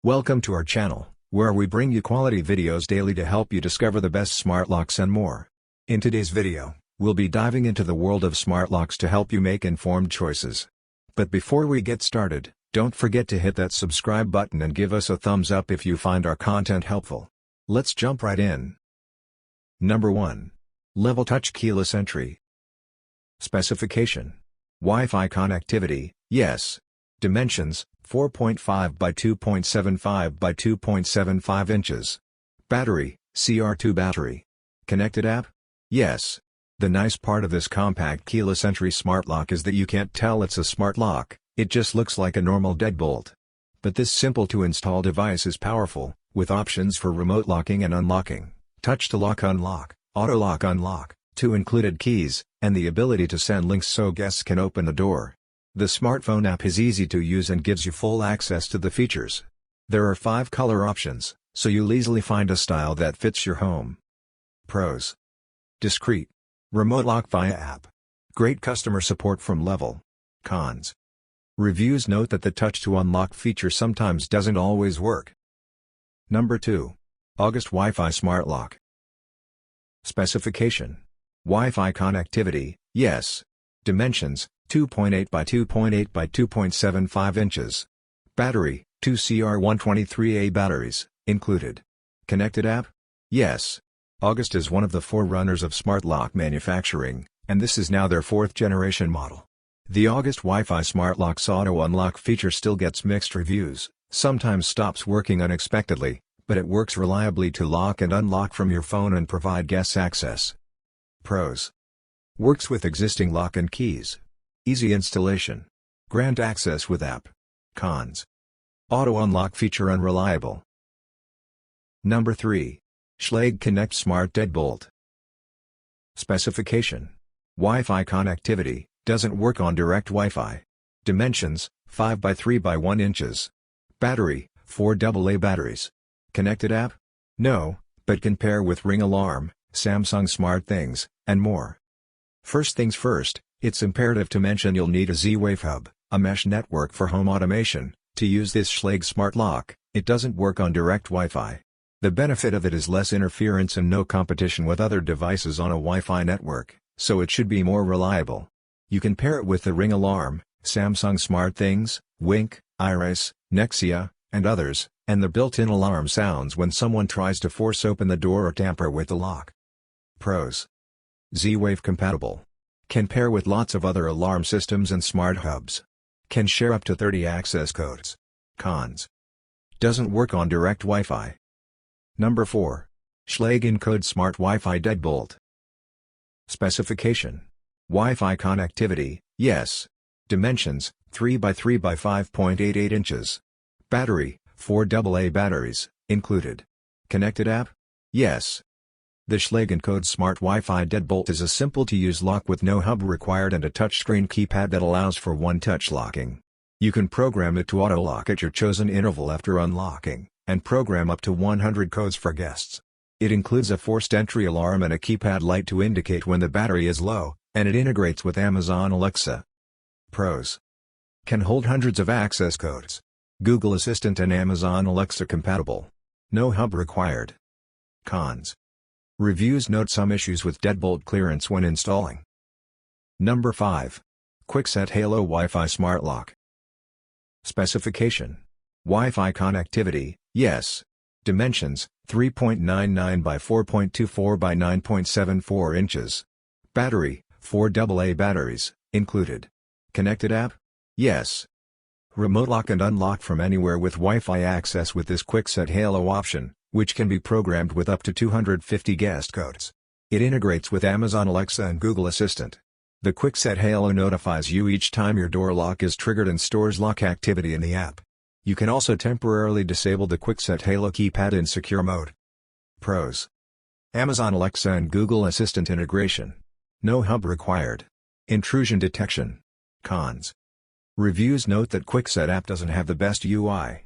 Welcome to our channel, where we bring you quality videos daily to help you discover the best smart locks and more. In today's video, we'll be diving into the world of smart locks to help you make informed choices. But before we get started, don't forget to hit that subscribe button and give us a thumbs up if you find our content helpful. Let's jump right in. Number 1. Level Touch Keyless Entry. Specification: Wi-Fi connectivity, yes. Dimensions: 4.5 by 2.75 by 2.75 inches. Battery: CR2 battery. Connected app? Yes. The nice part of this compact keyless entry smart lock is that you can't tell it's a smart lock, it just looks like a normal deadbolt. But this simple to install device is powerful, with options for remote locking and unlocking, touch to lock unlock, auto lock unlock, 2 included keys, and the ability to send links so guests can open the door. The smartphone app is easy to use and gives you full access to the features. There are 5 color options, so you'll easily find a style that fits your home. Pros: discreet. Remote lock via app. Great customer support from Level. Cons: reviews note that the touch to unlock feature sometimes doesn't always work. Number 2. August Wi-Fi Smart Lock. Specification: Wi-Fi connectivity, yes. Dimensions: 2.8 by 2.8 by 2.75 inches. Battery: 2 CR123A batteries, included. Connected app? Yes. August is one of the forerunners of smart lock manufacturing, and this is now their 4th generation model. The August Wi-Fi Smart Lock's auto unlock feature still gets mixed reviews, sometimes stops working unexpectedly, but it works reliably to lock and unlock from your phone and provide guests access. Pros: works with existing lock and keys. Easy installation. Grant access with app. Cons: auto unlock feature unreliable. Number 3. Schlage Connect Smart Deadbolt. Specification: Wi-Fi connectivity, doesn't work on direct Wi-Fi. Dimensions: 5 by 3 by 1 inches. Battery: 4 AA batteries. Connected app? No, but can pair with Ring Alarm, Samsung SmartThings, and more. First things first, it's imperative to mention you'll need a Z-Wave hub, a mesh network for home automation, to use this Schlage smart lock. It doesn't work on direct Wi-Fi. The benefit of it is less interference and no competition with other devices on a Wi-Fi network, so it should be more reliable. You can pair it with the Ring Alarm, Samsung SmartThings, Wink, Iris, Nexia, and others, and the built-in alarm sounds when someone tries to force open the door or tamper with the lock. Pros: Z-Wave compatible. Can pair with lots of other alarm systems and smart hubs. Can share up to 30 access codes. Cons: doesn't work on direct Wi-Fi. Number 4. Schlage Encode Smart Wi-Fi Deadbolt. Specification: Wi-Fi connectivity, yes. Dimensions: 3 by 3 by 5.88 inches. Battery: 4 AA batteries, included. Connected app? Yes. The Schlage Encode Smart Wi-Fi Deadbolt is a simple-to-use lock with no hub required and a touchscreen keypad that allows for one-touch locking. You can program it to auto-lock at your chosen interval after unlocking, and program up to 100 codes for guests. It includes a forced entry alarm and a keypad light to indicate when the battery is low, and it integrates with Amazon Alexa. Pros: can hold hundreds of access codes. Google Assistant and Amazon Alexa compatible. No hub required. Cons: reviews note some issues with deadbolt clearance when installing. Number 5. Kwikset Halo Wi-Fi Smart Lock. Specification: Wi-Fi connectivity, yes. Dimensions: 3.99 by 4.24 by 9.74 inches. Battery: 4 AA batteries, included. Connected app? Yes. Remote lock and unlock from anywhere with Wi-Fi access with this Kwikset Halo option, which can be programmed with up to 250 guest codes. It integrates with Amazon Alexa and Google Assistant. The Kwikset Halo notifies you each time your door lock is triggered and stores lock activity in the app. You can also temporarily disable the Kwikset Halo keypad in secure mode. Pros: Amazon Alexa and Google Assistant integration. No hub required. Intrusion detection. Cons: reviews note that Kwikset app doesn't have the best UI,